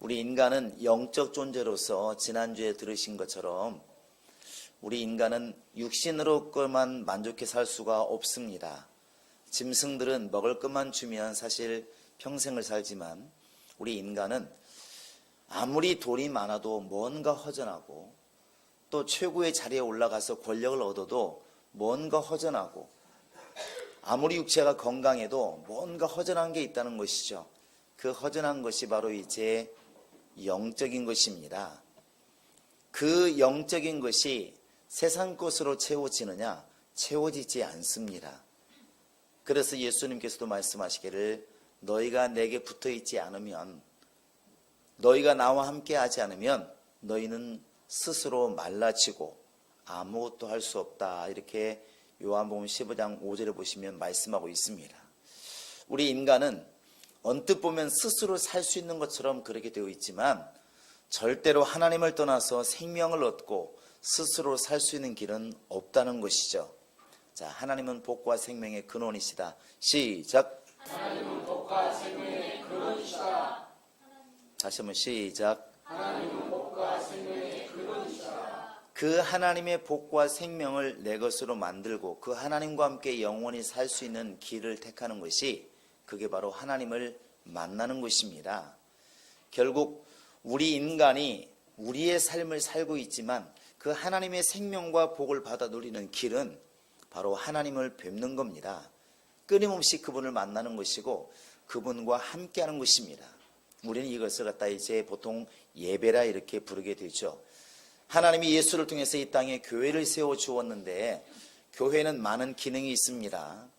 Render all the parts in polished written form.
우리 인간은 영적 존재로서 지난주에 들으신 것처럼 우리 인간은 육신으로만 만족해 살 수가 없습니다. 짐승들은 먹을 것만 주면 사실 평생을 살지만 우리 인간은 아무리 돈이 많아도 뭔가 허전하고 또 최고의 자리에 올라가서 권력을 얻어도 뭔가 허전하고 아무리 육체가 건강해도 뭔가 허전한 게 있다는 것이죠. 그 허전한 것이 바로 이제 영적인 것입니다. 그 영적인 것이 세상 것으로 채워지느냐? 채워지지 않습니다. 그래서 예수님께서도 말씀하시기를 너희가 내게 붙어있지 않으면, 너희가 나와 함께 하지 않으면 너희는 스스로 말라치고 아무것도 할 수 없다. 이렇게 요한복음 15장 5절에 보시면 말씀하고 있습니다. 우리 인간은 언뜻 보면 스스로 살 수 있는 것처럼 그렇게 되어 있지만 절대로 하나님을 떠나서 생명을 얻고 스스로 살 수 있는 길은 없다는 것이죠. 자, 하나님은 복과 생명의 근원이시다. 시작. 하나님은 복과 생명의 근원이시다. 다시 한번 시작. 하나님은 복과 생명의 근원이시다. 그 하나님의 복과 생명을 내 것으로 만들고 그 하나님과 함께 영원히 살 수 있는 길을 택하는 것이 그게 바로 하나님을 만나는 것입니다. 결국 우리 인간이 우리의 삶을 살고 있지만 그 하나님의 생명과 복을 받아 누리는 길은 바로 하나님을 뵙는 겁니다. 끊임없이 그분을 만나는 것이고 그분과 함께하는 것입니다. 우리는 이것을 갖다 이제 보통 예배라 이렇게 부르게 되죠. 하나님이 예수를 통해서 이 땅에 교회를 세워 주었는데 교회는 많은 기능이 있습니다.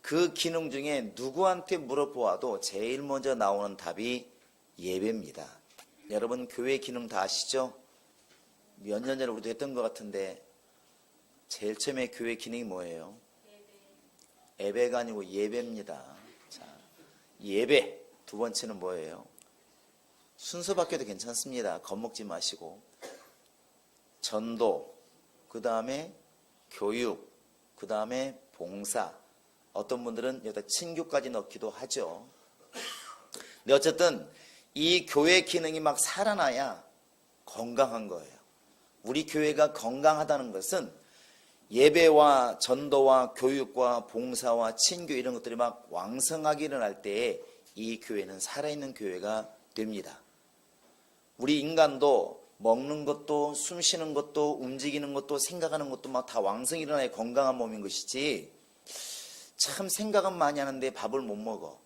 그 기능 중에 누구한테 물어보아도 제일 먼저 나오는 답이 예배입니다. 여러분 교회 기능 다 아시죠? 몇 년 전에 우리도 했던 것 같은데 제일 처음에 교회 기능이 뭐예요? 예배가 아니고 예배입니다. 자, 예배. 두 번째는 뭐예요? 순서 바뀌어도 괜찮습니다. 겁먹지 마시고 전도, 그 다음에 교육, 그 다음에 봉사, 어떤 분들은 여기다 친교까지 넣기도 하죠. 근데 어쨌든 이 교회 기능이 막 살아나야 건강한 거예요. 우리 교회가 건강하다는 것은 예배와 전도와 교육과 봉사와 친교 이런 것들이 막 왕성하게 일어날 때에 이 교회는 살아있는 교회가 됩니다. 우리 인간도 먹는 것도 숨 쉬는 것도 움직이는 것도 생각하는 것도 막 다 왕성히 일어나야 건강한 몸인 것이지 참 생각은 많이 하는데 밥을 못 먹어.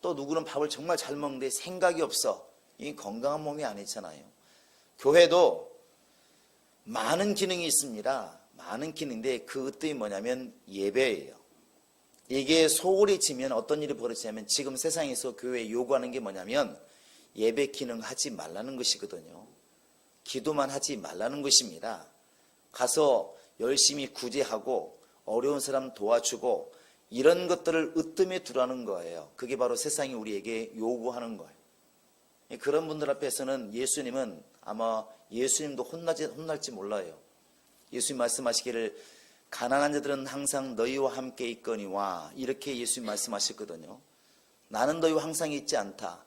또 누구는 밥을 정말 잘 먹는데 생각이 없어. 이 건강한 몸이 아니잖아요. 교회도 많은 기능이 있습니다. 많은 기능인데 그것들이 뭐냐면 예배예요. 이게 소홀히 지면 어떤 일이 벌어지냐면 지금 세상에서 교회에 요구하는 게 뭐냐면 예배 기능 하지 말라는 것이거든요. 기도만 하지 말라는 것입니다. 가서 열심히 구제하고 어려운 사람 도와주고 이런 것들을 으뜸에 두라는 거예요. 그게 바로 세상이 우리에게 요구하는 거예요. 그런 분들 앞에서는 예수님은 아마 예수님도 혼날지 몰라요. 예수님 말씀하시기를 가난한 자들은 항상 너희와 함께 있거니와 이렇게 예수님 말씀하셨거든요. 나는 너희와 항상 있지 않다.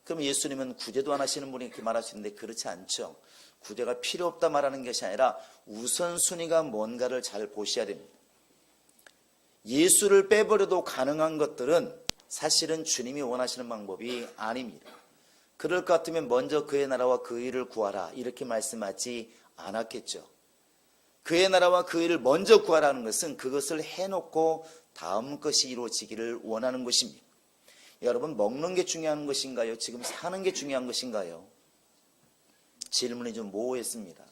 그럼 예수님은 구제도 안 하시는 분이 이렇게 말할 수 있는데 그렇지 않죠. 구제가 필요 없다 말하는 것이 아니라 우선순위가 뭔가를 잘 보셔야 됩니다. 예수를 빼버려도 가능한 것들은 사실은 주님이 원하시는 방법이 아닙니다. 그럴 것 같으면 먼저 그의 나라와 그 일을 구하라 이렇게 말씀하지 않았겠죠. 그의 나라와 그 일을 먼저 구하라는 것은 그것을 해놓고 다음 것이 이루어지기를 원하는 것입니다. 여러분 먹는 게 중요한 것인가요? 지금 사는 게 중요한 것인가요? 질문이 좀 모호했습니다.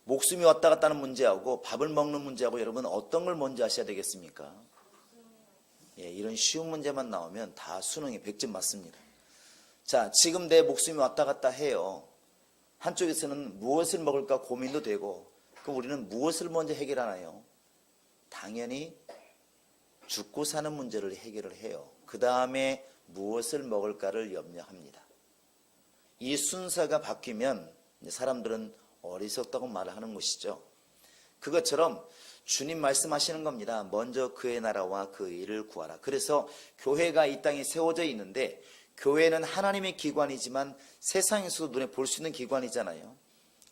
목숨이 왔다 갔다 하는 문제하고 밥을 먹는 문제하고 여러분 어떤 걸 먼저 하셔야 되겠습니까? 이런 쉬운 문제만 나오면 다 수능이 100점 맞습니다. 자, 지금 내 목숨이 왔다 갔다 해요. 한쪽에서는 무엇을 먹을까 고민도 되고 그럼 우리는 무엇을 먼저 해결하나요? 당연히 죽고 사는 문제를 해결을 해요. 그 다음에 무엇을 먹을까를 염려합니다. 이 순서가 바뀌면 사람들은 어리석다고 말을 하는 것이죠. 그것처럼 주님 말씀하시는 겁니다. 먼저 그의 나라와 그 일을 구하라. 그래서 교회가 이 땅에 세워져 있는데 교회는 하나님의 기관이지만 세상에서도 눈에 볼 수 있는 기관이잖아요.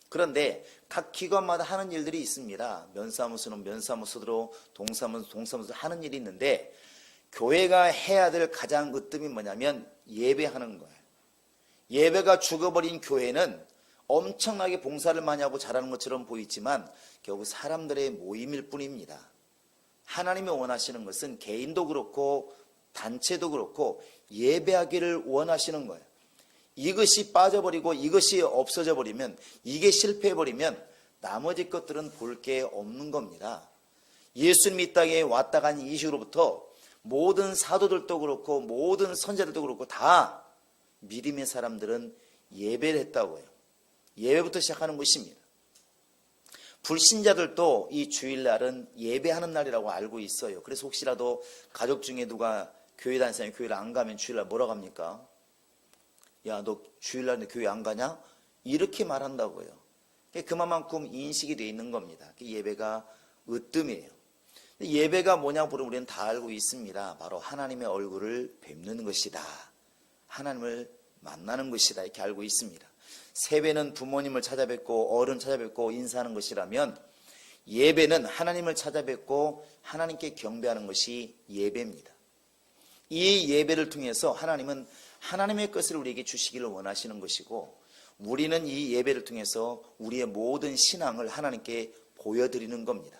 그런데 각 기관마다 하는 일들이 있습니다. 면사무소는 면사무소대로, 동사무소는 동사무소대로 하는 일이 있는데, 교회가 해야 될 가장 으뜸이 뭐냐면 예배하는 거예요. 예배가 죽어버린 교회는 엄청나게 봉사를 많이 하고 잘하는 것처럼 보이지만 결국 사람들의 모임일 뿐입니다. 하나님이 원하시는 것은 개인도 그렇고 단체도 그렇고 예배하기를 원하시는 거예요. 이것이 빠져버리고 이것이 없어져 버리면, 이게 실패해버리면 나머지 것들은 볼 게 없는 겁니다. 예수님이 이 땅에 왔다 간 이후로부터 모든 사도들도 그렇고 모든 선자들도 그렇고 다 믿음의 사람들은 예배를 했다고 해요. 예배부터 시작하는 것입니다. 불신자들도 이 주일날은 예배하는 날이라고 알고 있어요. 그래서 혹시라도 가족 중에 누가 교회 다니는 사람이 교회를 안 가면 주일날 뭐라고 합니까? 야, 너 주일날 교회 안 가냐? 이렇게 말한다고요. 그만큼 인식이 되어 있는 겁니다. 예배가 으뜸이에요. 예배가 뭐냐고 물으면 우리는 다 알고 있습니다. 바로 하나님의 얼굴을 뵙는 것이다. 하나님을 만나는 것이다. 이렇게 알고 있습니다. 세배는 부모님을 찾아뵙고 어른 찾아뵙고 인사하는 것이라면, 예배는 하나님을 찾아뵙고 하나님께 경배하는 것이 예배입니다. 이 예배를 통해서 하나님은 하나님의 것을 우리에게 주시기를 원하시는 것이고, 우리는 이 예배를 통해서 우리의 모든 신앙을 하나님께 보여드리는 겁니다.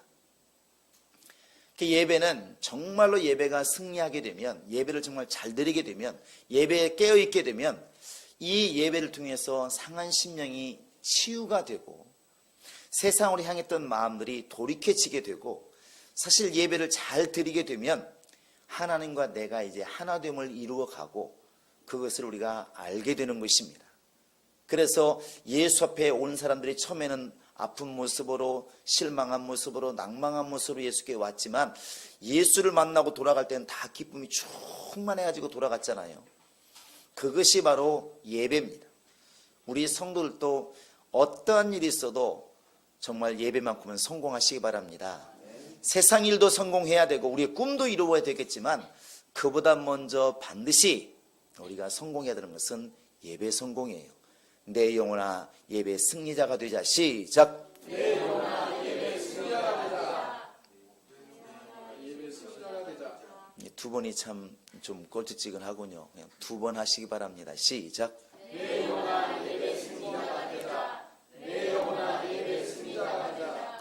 예배는 정말로 예배가 승리하게 되면, 예배를 정말 잘 드리게 되면, 예배에 깨어있게 되면 이 예배를 통해서 상한 심령이 치유가 되고 세상으로 향했던 마음들이 돌이켜지게 되고, 사실 예배를 잘 드리게 되면 하나님과 내가 이제 하나됨을 이루어가고 그것을 우리가 알게 되는 것입니다. 그래서 예수 앞에 온 사람들이 처음에는 아픈 모습으로, 실망한 모습으로, 낭망한 모습으로 예수께 왔지만 예수를 만나고 돌아갈 때는 다 기쁨이 충만해가지고 돌아갔잖아요. 그것이 바로 예배입니다. 우리 성도들도 어떠한 일이 있어도 정말 예배만큼은 성공하시기 바랍니다. 세상 일도 성공해야 되고 우리의 꿈도 이루어야 되겠지만, 그보다 먼저 반드시 우리가 성공해야 되는 것은 예배 성공이에요. 내 영혼아 예배 승리자가 되자. 시작. 내 영혼아 예배 승리자가 되자. 예배 승리자가 되자. 두 번이 참 좀 꼴찌찌근하군요. 그냥 두 번 하시기 바랍니다. 시작. 내 영혼아 예배 승리자가 되자. 내 영혼아 예배 승리자가 되자.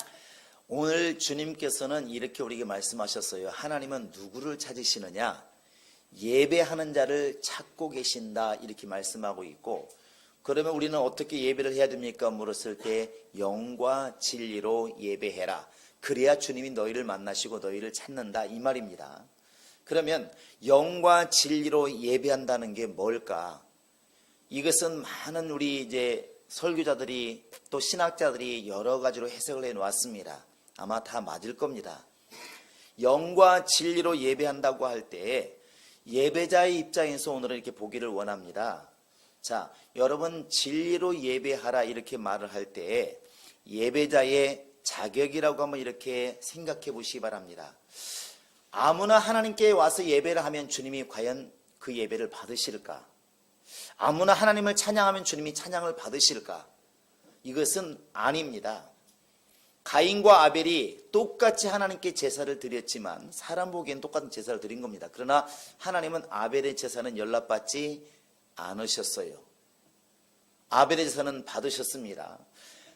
오늘 주님께서는 이렇게 우리에게 말씀하셨어요. 하나님은 누구를 찾으시느냐? 예배하는 자를 찾고 계신다. 이렇게 말씀하고 있고, 그러면 우리는 어떻게 예배를 해야 됩니까? 물었을 때 영과 진리로 예배해라. 그래야 주님이 너희를 만나시고 너희를 찾는다. 이 말입니다. 그러면 영과 진리로 예배한다는 게 뭘까? 이것은 많은 우리 이제 설교자들이 또 신학자들이 여러 가지로 해석을 해 놓았습니다. 아마 다 맞을 겁니다. 영과 진리로 예배한다고 할 때 예배자의 입장에서 오늘은 이렇게 보기를 원합니다. 자, 여러분 진리로 예배하라 이렇게 말을 할 때 예배자의 자격이라고 한번 이렇게 생각해 보시기 바랍니다. 아무나 하나님께 와서 예배를 하면 주님이 과연 그 예배를 받으실까? 아무나 하나님을 찬양하면 주님이 찬양을 받으실까? 이것은 아닙니다. 가인과 아벨이 똑같이 하나님께 제사를 드렸지만 사람 보기엔 똑같은 제사를 드린 겁니다. 그러나 하나님은 아벨의 제사는 연락받지 않으셨어요. 아벨의 제사는 받으셨습니다.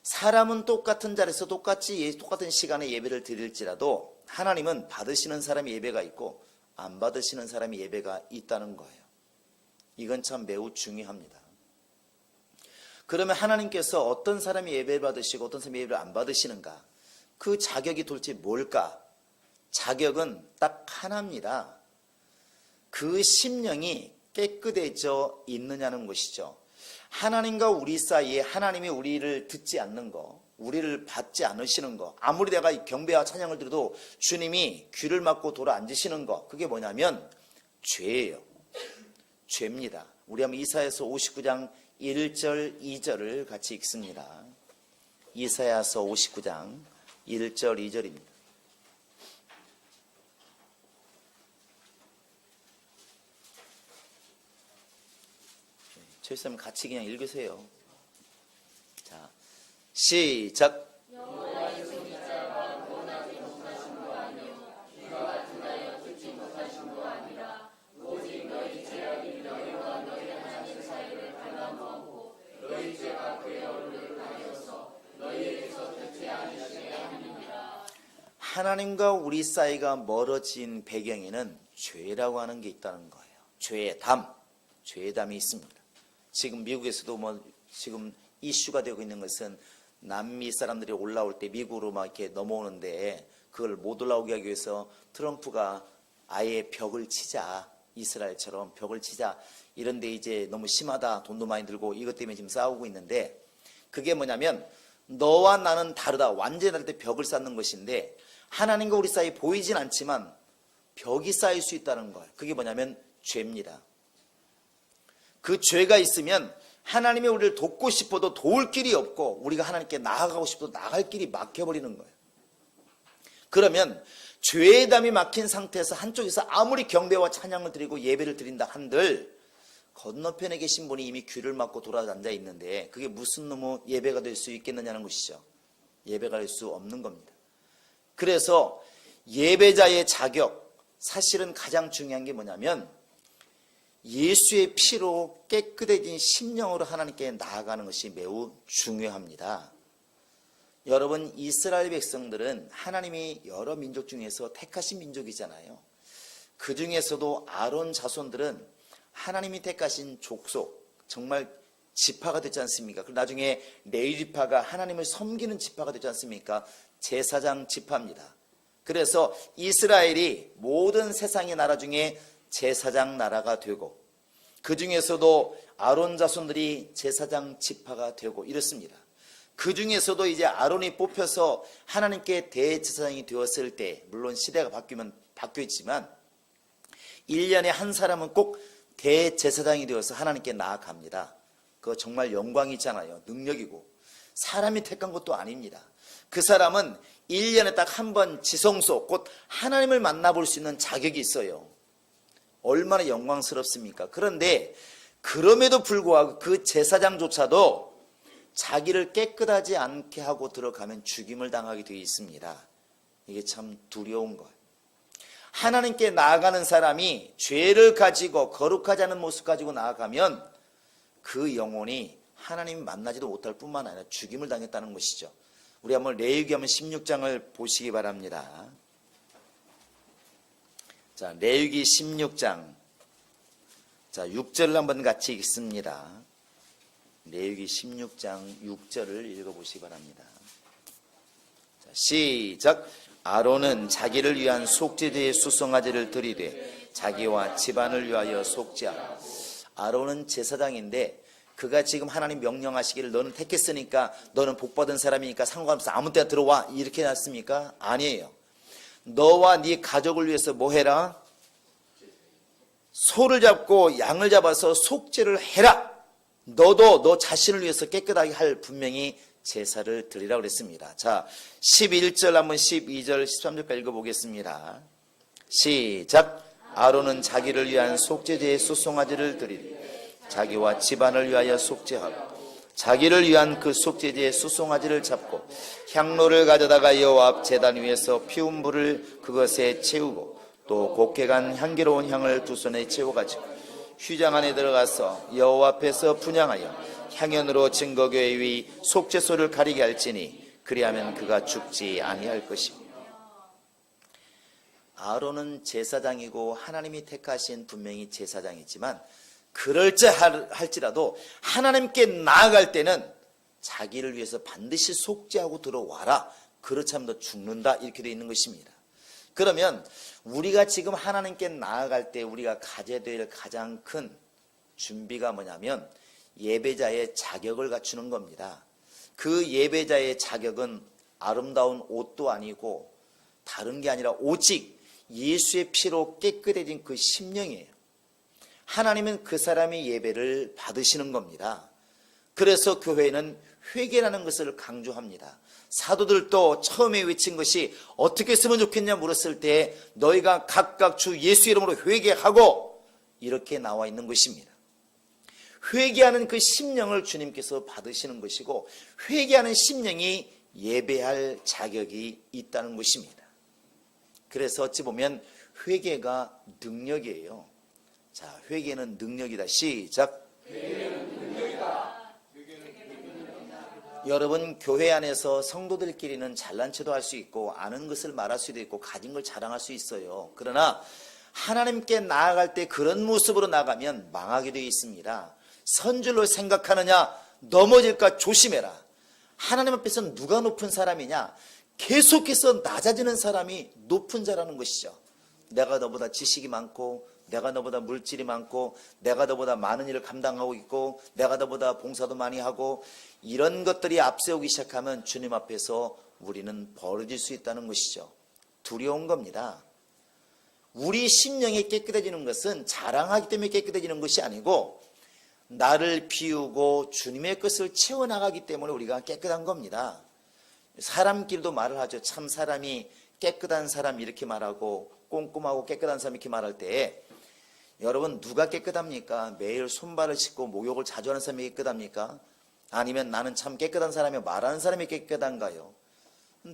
사람은 똑같은 자리에서 똑같은 시간에 예배를 드릴지라도 하나님은 받으시는 사람의 예배가 있고 안 받으시는 사람의 예배가 있다는 거예요. 이건 참 매우 중요합니다. 그러면 하나님께서 어떤 사람이 예배를 받으시고 어떤 사람이 예배를 안 받으시는가? 그 자격이 도대체 뭘까? 자격은 딱 하나입니다. 그 심령이 깨끗해져 있느냐는 것이죠. 하나님과 우리 사이에 하나님이 우리를 듣지 않는 거, 우리를 받지 않으시는 거, 아무리 내가 경배와 찬양을 드려도 주님이 귀를 막고 돌아 앉으시는 거, 그게 뭐냐면 죄예요. 죄입니다. 우리 한번 이사야서 59장 1절 2절을 같이 읽습니다. 이사야서 59장 1절 2절입니다. 실수하면 같이 그냥 읽으세요. 자, 시작. 하나님과 우리 사이가 멀어진 배경에는 죄라고 하는 게 있다는 거예요. 죄담이 있습니다. 지금 미국에서도 지금 이슈가 되고 있는 것은 남미 사람들이 올라올 때 미국으로 막 이렇게 넘어오는데 그걸 못 올라오게 하기 위해서 트럼프가 아예 벽을 치자, 이스라엘처럼 벽을 치자, 이런데 이제 너무 심하다, 돈도 많이 들고 이것 때문에 지금 싸우고 있는데, 그게 뭐냐면 너와 나는 다르다, 완전히 다를 때 벽을 쌓는 것인데, 하나님과 우리 사이 보이진 않지만 벽이 쌓일 수 있다는 거예요. 그게 뭐냐면 죄입니다. 그 죄가 있으면 하나님이 우리를 돕고 싶어도 도울 길이 없고, 우리가 하나님께 나아가고 싶어도 나갈 길이 막혀버리는 거예요. 그러면 죄의 담이 막힌 상태에서 한쪽에서 아무리 경배와 찬양을 드리고 예배를 드린다 한들 건너편에 계신 분이 이미 귀를 막고 돌아앉아 있는데 그게 무슨 놈의 예배가 될 수 있겠느냐는 것이죠. 예배가 될 수 없는 겁니다. 그래서 예배자의 자격, 사실은 가장 중요한 게 뭐냐면 예수의 피로 깨끗해진 심령으로 하나님께 나아가는 것이 매우 중요합니다. 여러분, 이스라엘 백성들은 하나님이 여러 민족 중에서 택하신 민족이잖아요. 그 중에서도 아론 자손들은 하나님이 택하신 족속, 정말 지파가 되지 않습니까? 그리고 나중에 레위 지파가 하나님을 섬기는 지파가 되지 않습니까? 제사장 지파입니다. 그래서 이스라엘이 모든 세상의 나라 중에 제사장 나라가 되고, 그 중에서도 아론 자손들이 제사장 지파가 되고 이렇습니다. 그 중에서도 이제 아론이 뽑혀서 하나님께 대제사장이 되었을 때, 물론 시대가 바뀌었지만 1년에 한 사람은 꼭 대제사장이 되어서 하나님께 나아갑니다. 그거 정말 영광이잖아요. 능력이고. 사람이 택한 것도 아닙니다. 그 사람은 1년에 딱 한 번 지성소, 곧 하나님을 만나볼 수 있는 자격이 있어요. 얼마나 영광스럽습니까? 그런데 그럼에도 불구하고 그 제사장조차도 자기를 깨끗하지 않게 하고 들어가면 죽임을 당하게 되어 있습니다. 이게 참 두려운 거예요. 하나님께 나아가는 사람이 죄를 가지고 거룩하지 않은 모습 가지고 나아가면 그 영혼이 하나님 만나지도 못할 뿐만 아니라 죽임을 당했다는 것이죠. 우리 한번 레위기 한번 16장을 보시기 바랍니다. 자, 레위기 16장. 자, 6절을 한번 같이 읽습니다. 레위기 16장 6절을 읽어보시기 바랍니다. 자, 시작. 아론은 자기를 위한 속죄제의 수송아지를 드리되 자기와 집안을 위하여 속죄하라. 아론은 제사장인데 그가 지금 하나님 명령하시기를 너는 택했으니까 너는 복받은 사람이니까 상관없어 아무 때나 들어와 이렇게 해놨습니까? 아니에요. 너와 네 가족을 위해서 뭐 해라? 소를 잡고 양을 잡아서 속죄를 해라. 너도 너 자신을 위해서 깨끗하게 할 분명히 제사를 드리라고 그랬습니다. 자, 11절 한번 12절 13절까지 읽어보겠습니다. 시작. 아론은 자기를 위한 속죄제의 수송아지를 드리리 자기와 집안을 위하여 속죄하고 자기를 위한 그 속죄제의 수송아지를 잡고 향로를 가져다가 여호와 앞 제단 위에서 피운 불을 그것에 채우고 또 곱게 간 향기로운 향을 두 손에 채워가지고 휘장 안에 들어가서 여호와 앞에서 분향하여 향연으로 증거궤 위 속죄소를 가리게 할지니 그리하면 그가 죽지 아니할 것이며. 아론은 제사장이고 하나님이 택하신 분명히 제사장이지만 그럴지할지라도 하나님께 나아갈 때는 자기를 위해서 반드시 속죄하고 들어와라. 그렇지 않으면 너 죽는다. 이렇게 되어 있는 것입니다. 그러면 우리가 지금 하나님께 나아갈 때 우리가 가져야 될 가장 큰 준비가 뭐냐면 예배자의 자격을 갖추는 겁니다. 그 예배자의 자격은 아름다운 옷도 아니고 다른 게 아니라 오직 예수의 피로 깨끗해진 그 심령이에요. 하나님은 그 사람의 예배를 받으시는 겁니다. 그래서 교회는 회개라는 것을 강조합니다. 사도들도 처음에 외친 것이 어떻게 쓰면 좋겠냐 물었을 때 너희가 각각 주 예수 이름으로 회개하고 이렇게 나와 있는 것입니다. 회개하는 그 심령을 주님께서 받으시는 것이고 회개하는 심령이 예배할 자격이 있다는 것입니다. 그래서 어찌 보면 회개가 능력이에요. 자, 회개는 능력이다. 시작. 회개는 능력이다. 여러분, 교회 안에서 성도들끼리는 잘난 체도 할 수 있고 아는 것을 말할 수도 있고 가진 걸 자랑할 수 있어요. 그러나 하나님께 나아갈 때 그런 모습으로 나가면 망하게 되어 있습니다. 선줄로 생각하느냐? 넘어질까 조심해라. 하나님 앞에서 누가 높은 사람이냐? 계속해서 낮아지는 사람이 높은 자라는 것이죠. 내가 너보다 지식이 많고 내가 너보다 물질이 많고 내가 너보다 많은 일을 감당하고 있고 내가 너보다 봉사도 많이 하고 이런 것들이 앞세우기 시작하면 주님 앞에서 우리는 벌어질 수 있다는 것이죠. 두려운 겁니다. 우리 심령이 깨끗해지는 것은 자랑하기 때문에 깨끗해지는 것이 아니고 나를 비우고 주님의 것을 채워나가기 때문에 우리가 깨끗한 겁니다. 사람끼리도 말을 하죠. 참 사람이 깨끗한 사람 이렇게 말하고 꼼꼼하고 깨끗한 사람 이렇게 말할 때 여러분 누가 깨끗합니까? 매일 손발을 씻고 목욕을 자주 하는 사람이 깨끗합니까? 아니면 나는 참 깨끗한 사람이 말하는 사람이 깨끗한가요?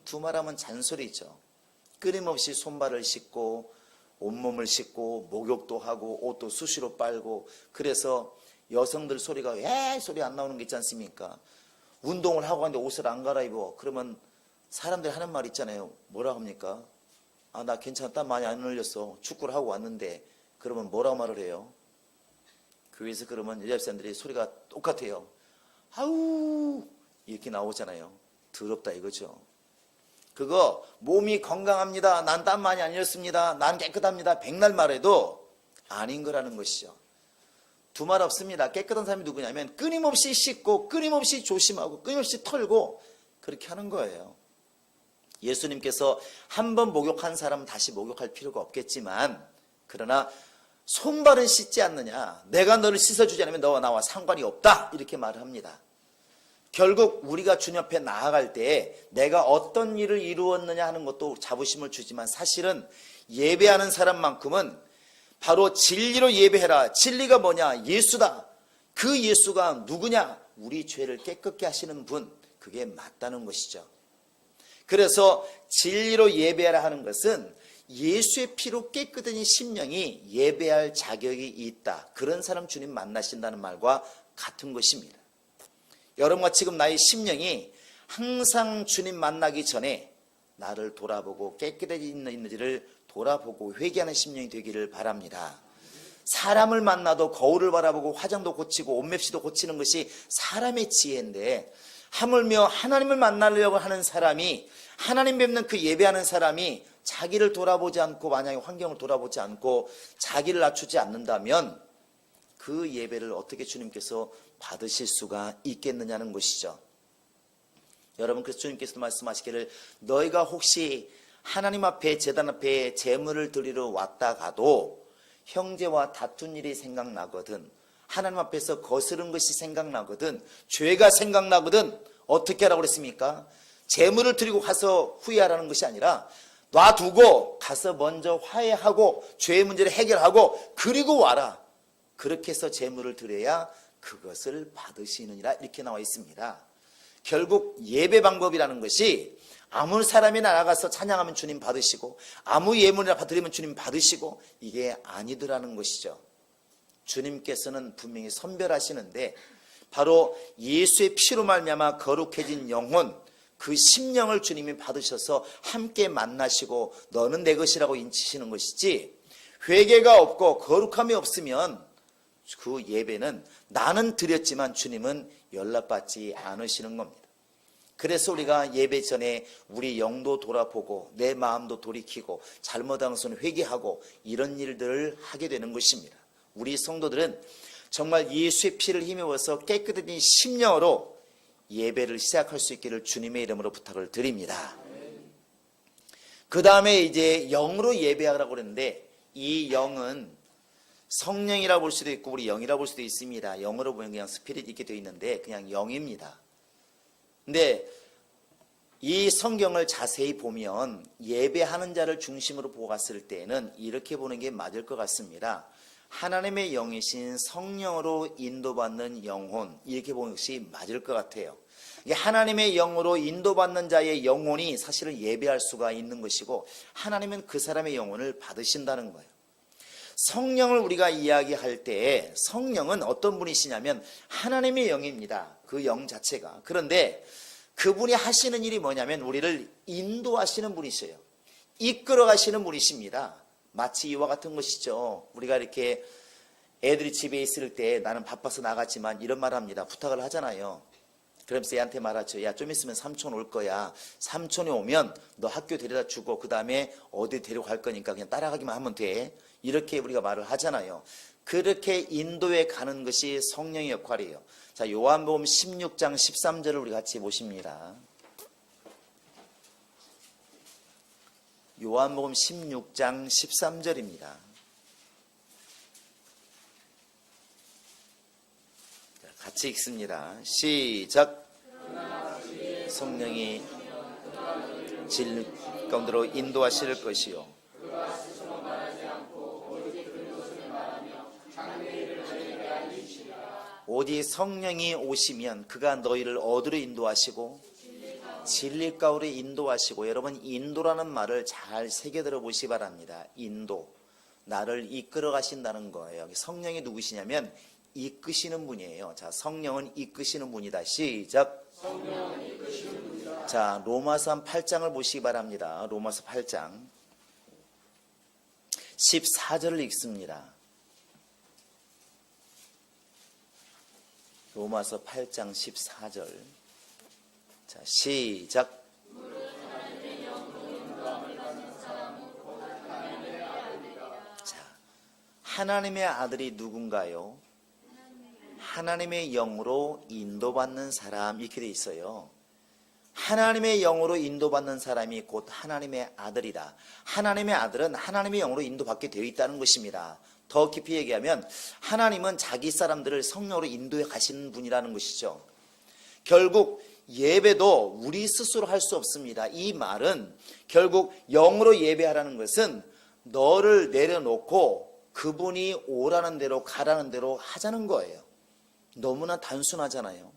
두 말하면 잔소리죠. 끊임없이 손발을 씻고 온몸을 씻고 목욕도 하고 옷도 수시로 빨고 그래서 여성들 소리가 왜 소리 안 나오는 게 있지 않습니까? 운동을 하고 가는데 옷을 안 갈아입어. 그러면 사람들이 하는 말 있잖아요. 뭐라 합니까? 아, 나 괜찮아. 땀 많이 안 흘렸어. 축구를 하고 왔는데. 그러면 뭐라고 말을 해요? 교회에서 그러면 여자 사람들이 소리가 똑같아요. 아우 이렇게 나오잖아요. 더럽다 이거죠. 그거 몸이 건강합니다. 난 땀 많이 안 흘렸습니다. 난 깨끗합니다. 백날 말해도 아닌 거라는 것이죠. 두 말 없습니다. 깨끗한 사람이 누구냐면 끊임없이 씻고 끊임없이 조심하고 끊임없이 털고 그렇게 하는 거예요. 예수님께서 한 번 목욕한 사람은 다시 목욕할 필요가 없겠지만 그러나 손발은 씻지 않느냐? 내가 너를 씻어주지 않으면 너와 나와 상관이 없다. 이렇게 말을 합니다. 결국 우리가 주님 앞에 나아갈 때 내가 어떤 일을 이루었느냐 하는 것도 자부심을 주지만 사실은 예배하는 사람만큼은 바로 진리로 예배해라. 진리가 뭐냐? 예수다. 그 예수가 누구냐? 우리 죄를 깨끗게 하시는 분. 그게 맞다는 것이죠. 그래서 진리로 예배하라 하는 것은 예수의 피로 깨끗해진 심령이 예배할 자격이 있다. 그런 사람 주님 만나신다는 말과 같은 것입니다. 여러분과 지금 나의 심령이 항상 주님 만나기 전에 나를 돌아보고 깨끗해지는지를 돌아보고 회개하는 심령이 되기를 바랍니다. 사람을 만나도 거울을 바라보고 화장도 고치고 옷맵시도 고치는 것이 사람의 지혜인데 하물며 하나님을 만나려고 하는 사람이 하나님 뵙는 그 예배하는 사람이 자기를 돌아보지 않고 만약에 환경을 돌아보지 않고 자기를 낮추지 않는다면 그 예배를 어떻게 주님께서 받으실 수가 있겠느냐는 것이죠. 여러분 그래서 주님께서도 말씀하시기를 너희가 혹시 하나님 앞에 제단 앞에 제물을 드리러 왔다가도 형제와 다툰 일이 생각나거든 하나님 앞에서 거스른 것이 생각나거든 죄가 생각나거든 어떻게 하라고 그랬습니까? 제물을 드리고 가서 후회하라는 것이 아니라 놔두고 가서 먼저 화해하고 죄의 문제를 해결하고 그리고 와라. 그렇게 해서 제물을 드려야 그것을 받으시느니라 이렇게 나와 있습니다. 결국 예배 방법이라는 것이 아무 사람이 나가서 찬양하면 주님 받으시고 아무 예물이나 드리면 주님 받으시고 이게 아니더라는 것이죠. 주님께서는 분명히 선별하시는데 바로 예수의 피로 말미암아 거룩해진 영혼 그 심령을 주님이 받으셔서 함께 만나시고 너는 내 것이라고 인치시는 것이지 회개가 없고 거룩함이 없으면 그 예배는 나는 드렸지만 주님은 연락받지 않으시는 겁니다. 그래서 우리가 예배 전에 우리 영도 돌아보고 내 마음도 돌이키고 잘못한 것은 회개하고 이런 일들을 하게 되는 것입니다. 우리 성도들은 정말 예수의 피를 힘입어서 깨끗해진 심령으로 예배를 시작할 수 있기를 주님의 이름으로 부탁을 드립니다. 그 다음에 이제 영으로 예배하라고 그랬는데 이 영은 성령이라고 볼 수도 있고 우리 영이라고 볼 수도 있습니다. 영어로 보면 그냥 스피릿 이렇게 되어 있는데 그냥 영입니다. 근데 이 성경을 자세히 보면 예배하는 자를 중심으로 보고 갔을 때는 이렇게 보는 게 맞을 것 같습니다. 하나님의 영이신 성령으로 인도받는 영혼, 이렇게 보는 것이 맞을 것 같아요. 이게 하나님의 영으로 인도받는 자의 영혼이 사실은 예배할 수가 있는 것이고, 하나님은 그 사람의 영혼을 받으신다는 거예요. 성령을 우리가 이야기할 때 성령은 어떤 분이시냐면 하나님의 영입니다. 그 영 자체가. 그런데 그분이 하시는 일이 뭐냐면 우리를 인도하시는 분이셔요. 이끌어 가시는 분이십니다. 마치 이와 같은 것이죠. 우리가 이렇게 애들이 집에 있을 때 나는 바빠서 나갔지만 이런 말 합니다. 부탁을 하잖아요. 그러면서 얘한테 말하죠. 야, 좀 있으면 삼촌 올 거야. 삼촌이 오면 너 학교 데려다 주고 그 다음에 어디 데려갈 거니까 그냥 따라가기만 하면 돼. 이렇게 우리가 말을 하잖아요. 그렇게 인도에 가는 것이 성령의 역할이에요. 자, 요한복음 16장 13절을 우리 같이 보십니다. 요한복음 16장 13절입니다. 같이 읽습니다. 시작. 성령이 진리 가운데로 인도하실 것이요. 오직 성령이 오시면 그가 너희를 어디로 인도하시고 진리 가운데로 인도하시고. 여러분, 인도라는 말을 잘 새겨들어 보시기 바랍니다. 인도, 나를 이끌어 가신다는 거예요. 성령이 누구시냐면 이끄시는 분이에요. 자, 성령은 이끄시는 분이다. 시작. 성령은 이끄시는 분이다. 자, 로마서 8장을 보시기 바랍니다. 로마서 8장 14절을 읽습니다. 로마서 8장 14절. 자, 시작. 자, 하나님의 아들이 누군가요? 하나님의 영으로 인도받는 사람, 이렇게 돼 있어요. 하나님의 영으로 인도받는 사람이 곧 하나님의 아들이다. 하나님의 아들은 하나님의 영으로 인도받게 되어 있다는 것입니다. 더 깊이 얘기하면 하나님은 자기 사람들을 성령으로 인도해 가시는 분이라는 것이죠. 결국 예배도 우리 스스로 할 수 없습니다. 이 말은 결국 영으로 예배하라는 것은 너를 내려놓고 그분이 오라는 대로 가라는 대로 하자는 거예요. 너무나 단순하잖아요.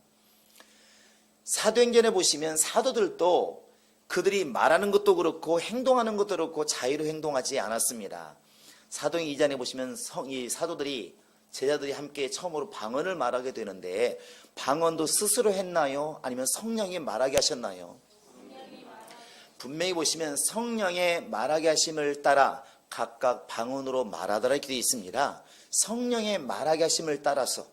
사도행전에 보시면 사도들도 그들이 말하는 것도 그렇고 행동하는 것도 그렇고 자유로 행동하지 않았습니다. 사도행 2장에 보시면 이 사도들이 제자들이 함께 처음으로 방언을 말하게 되는데 방언도 스스로 했나요? 아니면 성령이 말하게 하셨나요? 분명히 보시면 성령의 말하게 하심을 따라 각각 방언으로 말하더라 이렇게 되어 있습니다. 성령의 말하게 하심을 따라서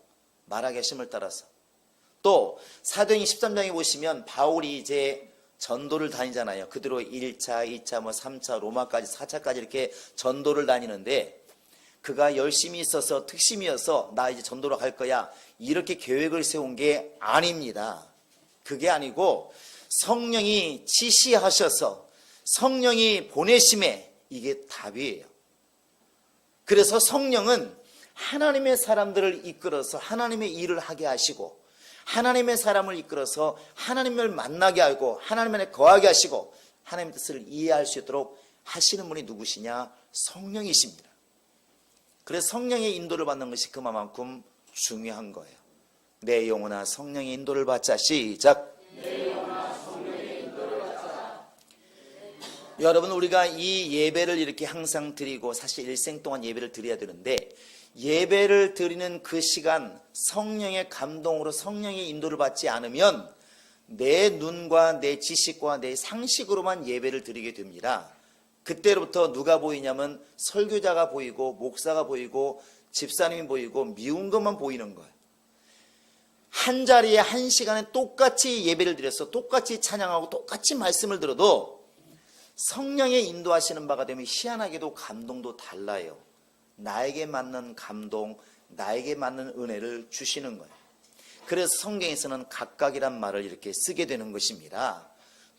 또 사도행 13장에 보시면 바울이 이제 전도를 다니잖아요. 그대로 1차, 2차, 3차, 로마까지 4차까지 이렇게 전도를 다니는데 그가 열심히 있어서 특심이어서 나 이제 전도로 갈 거야 이렇게 계획을 세운 게 아닙니다. 그게 아니고 성령이 지시하셔서 성령이 보내심에 이게 답이에요. 그래서 성령은 하나님의 사람들을 이끌어서 하나님의 일을 하게 하시고 하나님의 사람을 이끌어서 하나님을 만나게 하고 하나님 안에 거하게 하시고 하나님의 뜻을 이해할 수 있도록 하시는 분이 누구시냐? 성령이십니다. 그래서 성령의 인도를 받는 것이 그만큼 중요한 거예요. 내 영혼아 성령의 인도를 받자. 시작. 내 영혼아 성령의 인도를 받자. 여러분, 우리가 이 예배를 이렇게 항상 드리고 사실 일생 동안 예배를 드려야 되는데 예배를 드리는 그 시간 성령의 감동으로 성령의 인도를 받지 않으면 내 눈과 내 지식과 내 상식으로만 예배를 드리게 됩니다. 그때로부터 누가 보이냐면 설교자가 보이고 목사가 보이고 집사님이 보이고 미운 것만 보이는 거예요. 한 자리에 한 시간에 똑같이 예배를 드려서 똑같이 찬양하고 똑같이 말씀을 들어도 성령의 인도하시는 바가 되면 희한하게도 감동도 달라요. 나에게 맞는 감동, 나에게 맞는 은혜를 주시는 거예요. 그래서 성경에서는 각각이란 말을 이렇게 쓰게 되는 것입니다.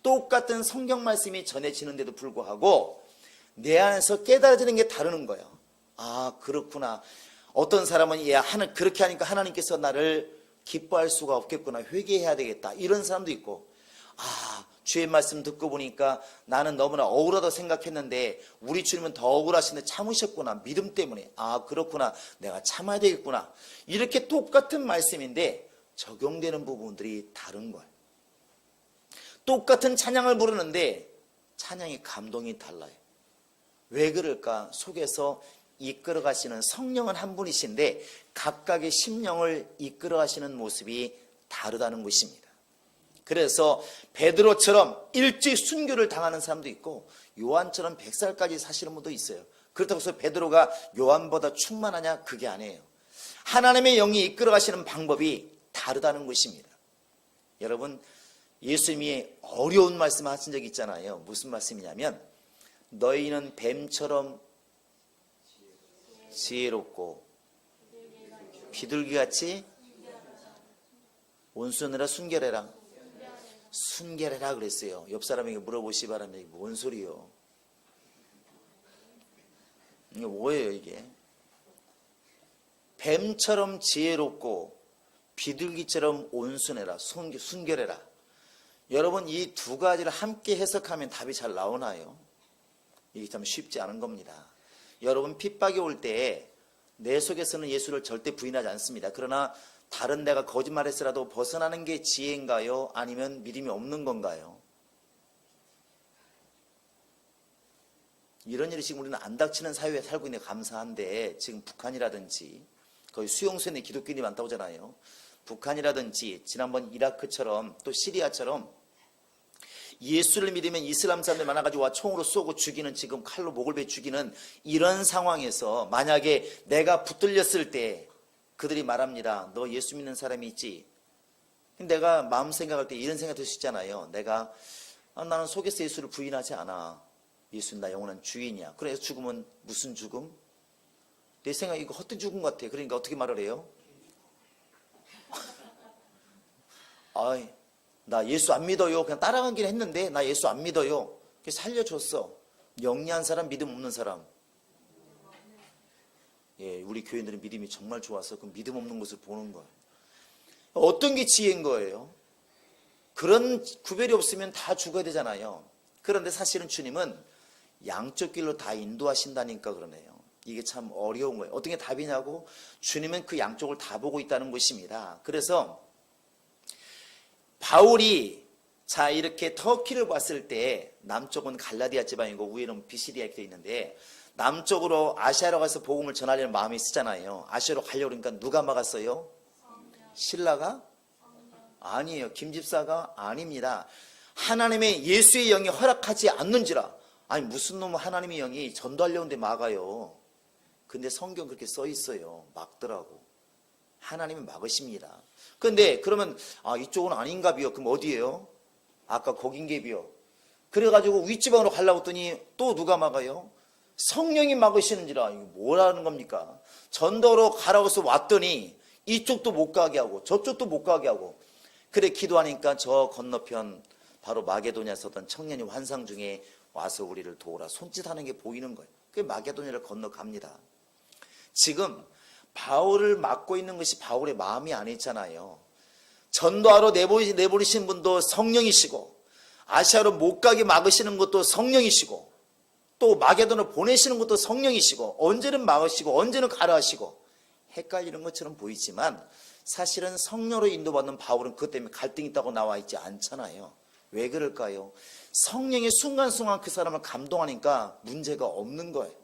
똑같은 성경 말씀이 전해지는데도 불구하고 내 안에서 깨달아지는 게 다르는 거예요. 아, 그렇구나. 어떤 사람은 그렇게 하니까 하나님께서 나를 기뻐할 수가 없겠구나. 회개해야 되겠다. 이런 사람도 있고, 아, 주의 말씀 듣고 보니까 나는 너무나 억울하다고 생각했는데 우리 주님은 더 억울하신데 참으셨구나. 믿음 때문에. 아, 그렇구나. 내가 참아야 되겠구나. 이렇게 똑같은 말씀인데 적용되는 부분들이 다른 거예요. 똑같은 찬양을 부르는데 찬양의 감동이 달라요. 왜 그럴까? 속에서 이끌어 가시는 성령은 한 분이신데 각각의 심령을 이끌어 가시는 모습이 다르다는 것입니다. 그래서 베드로처럼 일찍 순교를 당하는 사람도 있고 요한처럼 100살까지 사시는 분도 있어요. 그렇다고 해서 베드로가 요한보다 충만하냐? 그게 아니에요. 하나님의 영이 이끌어 가시는 방법이 다르다는 것입니다. 여러분, 예수님이 어려운 말씀을 하신 적이 있잖아요. 무슨 말씀이냐면 너희는 뱀처럼 지혜롭고 비둘기같이 온순해라 순결해라. 순결해라 그랬어요. 옆 사람에게 물어보시 바랍니다. 이게 뭔 소리요? 이게 뭐예요 이게? 뱀처럼 지혜롭고 비둘기처럼 온순해라. 순결해라. 여러분, 이 두 가지를 함께 해석하면 답이 잘 나오나요? 이게 참 쉽지 않은 겁니다. 여러분, 핍박이 올 때 내 속에서는 예수를 절대 부인하지 않습니다. 그러나 다른 데가 거짓말했으라도 벗어나는 게 지혜인가요? 아니면 믿음이 없는 건가요? 이런 일이 지금 우리는 안 닥치는 사회에 살고 있는데 감사한데 지금 북한이라든지 거의 수용소에 기독교인이 많다고 하잖아요. 북한이라든지 지난번 이라크처럼 또 시리아처럼 예수를 믿으면 이슬람 사람들 많아가지고 와 총으로 쏘고 죽이는, 지금 칼로 목을 베 죽이는 이런 상황에서 만약에 내가 붙들렸을 때 그들이 말합니다. 너 예수 믿는 사람이 있지? 내가 마음 생각할 때 이런 생각 들 수 있잖아요. 내가 나는 속에서 예수를 부인하지 않아. 예수는 나 영원한 주인이야. 그래서 죽으면 무슨 죽음? 내 생각에 이거 헛된 죽음 같아. 그러니까 어떻게 말을 해요? 아이, 나 예수 안 믿어요. 그냥 따라가긴 했는데 나 예수 안 믿어요. 그래서 살려줬어. 영리한 사람, 믿음 없는 사람. 예, 우리 교인들은 믿음이 정말 좋아서 그 믿음 없는 것을 보는 거예요. 어떤 게 지혜인 거예요? 그런 구별이 없으면 다 죽어야 되잖아요. 그런데 사실은 주님은 양쪽 길로 다 인도하신다니까 그러네요. 이게 참 어려운 거예요. 어떤 게 답이냐고? 주님은 그 양쪽을 다 보고 있다는 것입니다. 그래서 바울이 자 이렇게 터키를 봤을 때 남쪽은 갈라디아 지방이고 위에는 비시디아 이렇게 있는데 남쪽으로 아시아로 가서 복음을 전하려는 마음이 있었잖아요. 아시아로 가려고 그러니까 누가 막았어요? 신라가? 아니에요. 김집사가? 아닙니다. 하나님의 예수의 영이 허락하지 않는지라. 아니 무슨 놈 하나님의 영이 전도하려는데 막아요. 근데 성경 그렇게 써 있어요. 막더라고. 하나님은 막으십니다. 근데 그러면 이쪽은 아닌가 비요. 그럼 어디예요? 아까 거긴게 비요. 그래가지고 윗지방으로 가려고 했더니 또 누가 막아요? 성령이 막으시는지라. 이거 뭐라는 겁니까? 전도로 가라고 해서 왔더니 이쪽도 못 가게 하고 저쪽도 못 가게 하고. 그래 기도하니까 저 건너편 바로 마게도냐에 서던 청년이 환상 중에 와서 우리를 도우라 손짓하는 게 보이는 거예요. 그게 마게도냐를 건너갑니다. 지금 바울을 막고 있는 것이 바울의 마음이 아니잖아요. 전도하러 내보내신 분도 성령이시고 아시아로 못 가게 막으시는 것도 성령이시고 또 마게도를 보내시는 것도 성령이시고 언제는 막으시고 언제는 가라 하시고 헷갈리는 것처럼 보이지만 사실은 성령으로 인도받는 바울은 그것 때문에 갈등이 있다고 나와 있지 않잖아요. 왜 그럴까요? 성령의 순간순간 그 사람을 감동하니까 문제가 없는 거예요.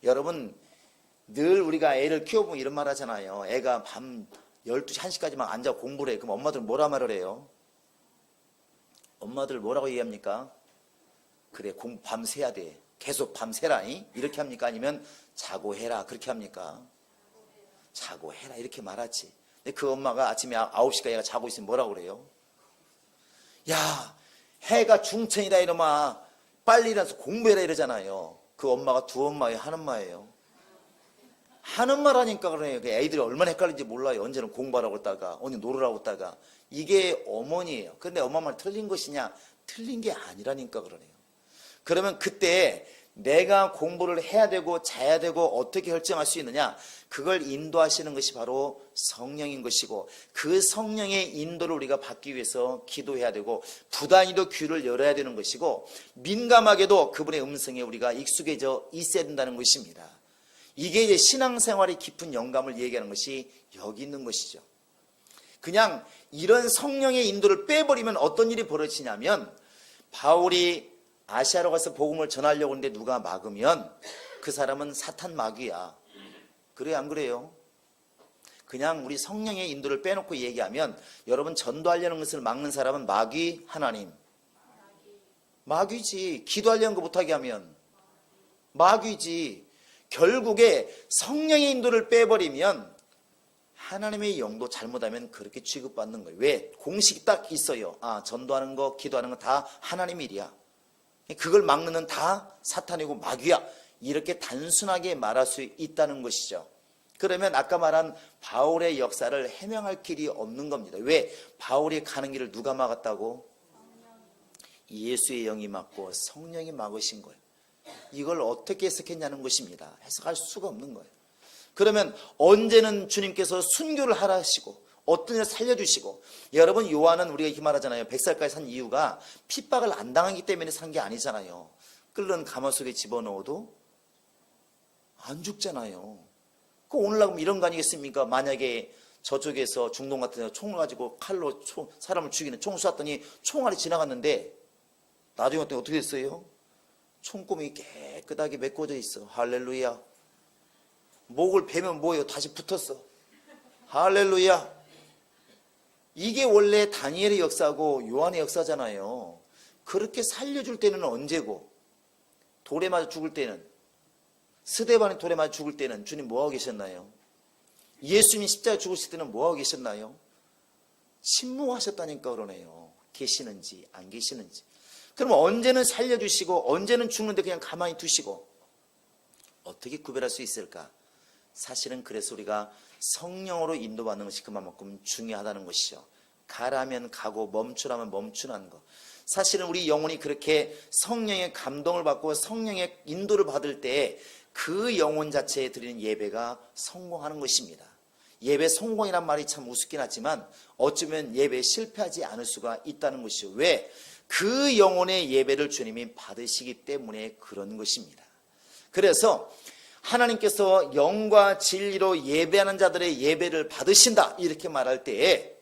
여러분 늘 우리가 애를 키워보면 이런 말 하잖아요. 애가 밤 12시, 1시까지만 앉아 공부를 해. 그럼 엄마들은 뭐라 말을 해요? 엄마들 뭐라고 얘기합니까? 그래 밤새야 돼. 계속 밤새라. 이렇게 합니까? 아니면 자고 해라. 그렇게 합니까? 자고 해라. 이렇게 말하지. 근데 그 엄마가 아침에 9시까지 얘가 자고 있으면 뭐라고 그래요? 야, 해가 중천이다 이놈아. 빨리 일어나서 공부해라 이러잖아요. 그 엄마가 두 엄마예요? 한 엄마예요? 하는 말 하니까 그래요. 애들이 얼마나 헷갈린지 몰라요. 언제는 공부하라고 했다가 언제 놀으라고 했다가. 이게 어머니예요. 그런데 엄마 말 틀린 것이냐? 틀린 게 아니라니까 그러네요. 그러면 그때 내가 공부를 해야 되고 자야 되고 어떻게 결정할 수 있느냐? 그걸 인도하시는 것이 바로 성령인 것이고, 그 성령의 인도를 우리가 받기 위해서 기도해야 되고, 부단히도 귀를 열어야 되는 것이고, 민감하게도 그분의 음성에 우리가 익숙해져 있어야 된다는 것입니다. 이게 이제 신앙생활의 깊은 영감을 얘기하는 것이 여기 있는 것이죠. 그냥 이런 성령의 인도를 빼버리면 어떤 일이 벌어지냐면, 바울이 아시아로 가서 복음을 전하려고 하는데 누가 막으면 그 사람은 사탄 마귀야. 그래요, 안 그래요? 그냥 우리 성령의 인도를 빼놓고 얘기하면, 여러분 전도하려는 것을 막는 사람은 마귀, 하나님? 마귀지. 기도하려는 거 못하게 하면 마귀지. 결국에 성령의 인도를 빼버리면 하나님의 영도 잘못하면 그렇게 취급받는 거예요. 왜? 공식이 딱 있어요. 아, 전도하는 거, 기도하는 거 다 하나님 일이야. 그걸 막는 건 다 사탄이고 마귀야. 이렇게 단순하게 말할 수 있다는 것이죠. 그러면 아까 말한 바울의 역사를 해명할 길이 없는 겁니다. 왜? 바울이 가는 길을 누가 막았다고? 예수의 영이 막고 성령이 막으신 거예요. 이걸 어떻게 해석했냐는 것입니다. 해석할 수가 없는 거예요. 그러면 언제는 주님께서 순교를 하라시고 어떤 일 살려주시고, 여러분 요한은 우리가 이렇게 말하잖아요. 100살까지 산 이유가 핍박을 안 당하기 때문에 산 게 아니잖아요. 끓는 가마 속에 집어넣어도 안 죽잖아요. 그 오늘날 그럼 이런 거 아니겠습니까? 만약에 저쪽에서 중동 같은 데 총을 가지고 칼로 사람을 죽이는 총 쐈더니 총알이 지나갔는데 나중에 어떻게 됐어요? 총구멍이 깨끗하게 메꿔져 있어. 할렐루야. 목을 베면 뭐예요? 다시 붙었어. 할렐루야. 이게 원래 다니엘의 역사고 요한의 역사잖아요. 그렇게 살려줄 때는 언제고, 돌에 맞아 죽을 때는, 스데반이 돌에 맞아 죽을 때는 주님 뭐하고 계셨나요? 예수님이 십자가에 죽으실 때는 뭐하고 계셨나요? 침묵하셨다니까 그러네요. 계시는지 안 계시는지. 그럼 언제는 살려주시고 언제는 죽는데 그냥 가만히 두시고, 어떻게 구별할 수 있을까? 사실은 그래서 우리가 성령으로 인도받는 것이 그만큼 중요하다는 것이죠. 가라면 가고 멈추라면 멈추라는 것. 사실은 우리 영혼이 그렇게 성령의 감동을 받고 성령의 인도를 받을 때 그 영혼 자체에 드리는 예배가 성공하는 것입니다. 예배 성공이란 말이 참 우습긴 하지만 어쩌면 예배에 실패하지 않을 수가 있다는 것이죠. 왜? 그 영혼의 예배를 주님이 받으시기 때문에 그런 것입니다. 그래서 하나님께서 영과 진리로 예배하는 자들의 예배를 받으신다 이렇게 말할 때에,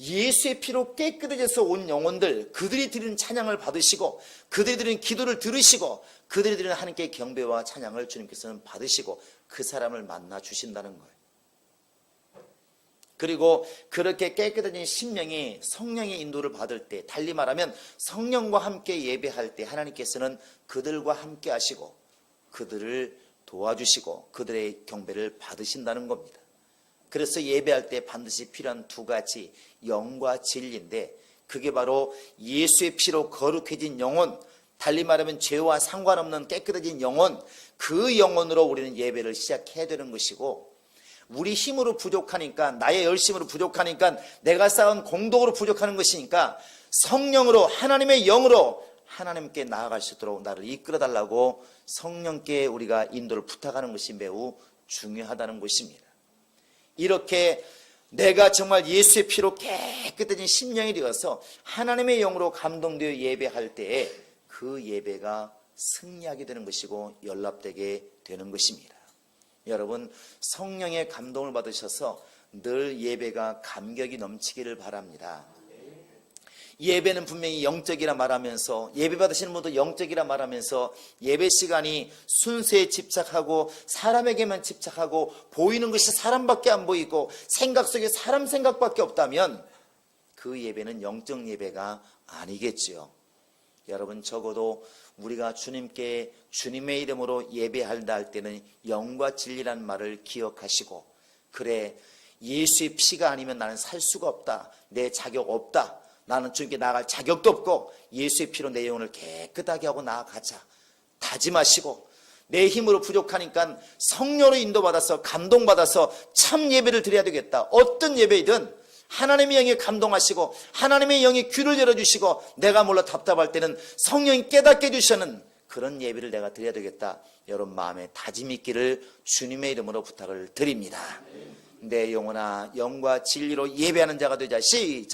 예수의 피로 깨끗해져서 온 영혼들, 그들이 드리는 찬양을 받으시고 그들이 드리는 기도를 들으시고 그들이 드리는 하나님께 경배와 찬양을 주님께서는 받으시고 그 사람을 만나 주신다는 거예요. 그리고 그렇게 깨끗해진 심령이 성령의 인도를 받을 때, 달리 말하면 성령과 함께 예배할 때 하나님께서는 그들과 함께 하시고 그들을 도와주시고 그들의 경배를 받으신다는 겁니다. 그래서 예배할 때 반드시 필요한 두 가지, 영과 진리인데, 그게 바로 예수의 피로 거룩해진 영혼, 달리 말하면 죄와 상관없는 깨끗해진 영혼, 그 영혼으로 우리는 예배를 시작해야 되는 것이고, 우리 힘으로 부족하니까, 나의 열심으로 부족하니까, 내가 쌓은 공덕으로 부족하는 것이니까 성령으로, 하나님의 영으로 하나님께 나아갈 수 있도록 나를 이끌어달라고 성령께 우리가 인도를 부탁하는 것이 매우 중요하다는 것입니다. 이렇게 내가 정말 예수의 피로 깨끗해진 심령이 되어서 하나님의 영으로 감동되어 예배할 때에 그 예배가 승리하게 되는 것이고 연락되게 되는 것입니다. 여러분, 성령의 감동을 받으셔서 늘 예배가 감격이 넘치기를 바랍니다. 예배는 분명히 영적이라 말하면서, 예배 받으시는 분도 영적이라 말하면서 예배 시간이 순서에 집착하고 사람에게만 집착하고 보이는 것이 사람밖에 안 보이고 생각 속에 사람 생각밖에 없다면 그 예배는 영적 예배가 아니겠지요. 여러분, 적어도 우리가 주님께 주님의 이름으로 예배한다 할 때는 영과 진리라는 말을 기억하시고, 그래, 예수의 피가 아니면 나는 살 수가 없다, 내 자격 없다, 나는 주님께 나아갈 자격도 없고 예수의 피로 내 영혼을 깨끗하게 하고 나아가자 다짐하시고, 내 힘으로 부족하니까 성령으로 인도받아서 감동받아서 참 예배를 드려야 되겠다. 어떤 예배이든 하나님의 영이 감동하시고 하나님의 영이 귀를 열어주시고 내가 몰라 답답할 때는 성령이 깨닫게 해주시는 그런 예배를 내가 드려야 되겠다. 여러분 마음에 다짐 있기를 주님의 이름으로 부탁을 드립니다. 내 영혼아 영과 진리로 예배하는 자가 되자. 시작.